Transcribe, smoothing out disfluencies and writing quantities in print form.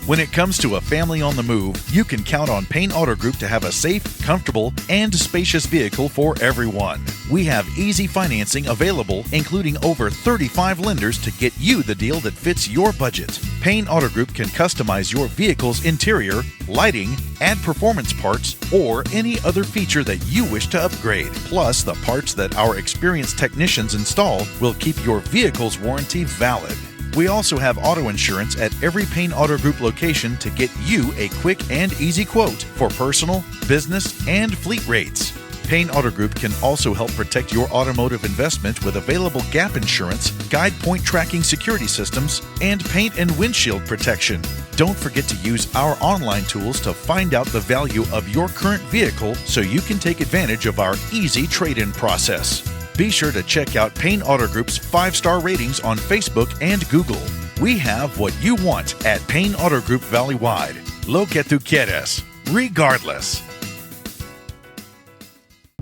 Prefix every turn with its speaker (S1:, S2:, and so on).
S1: When it comes to a family on the move, you can count on Payne Auto Group to have a safe, comfortable, and spacious vehicle for everyone. We have easy financing available, including over 35 lenders to get you the deal that fits your budget. Payne Auto Group can customize your vehicle's interior, lighting, add performance parts, or any other feature that you wish to upgrade. Plus, the parts that our experienced technicians install will keep your vehicle's warranty valid. We also have auto insurance at every Payne Auto Group location to get you a quick and easy quote for personal, business, and fleet rates. Payne Auto Group can also help protect your automotive investment with available gap insurance, guide point tracking security systems, and paint and windshield protection. Don't forget to use our online tools to find out the value of your current vehicle so you can take advantage of our easy trade-in process. Be sure to check out Payne Auto Group's 5-star ratings on Facebook and Google. We have what you want at Payne Auto Group Valley-wide. Lo que tú quieres, regardless.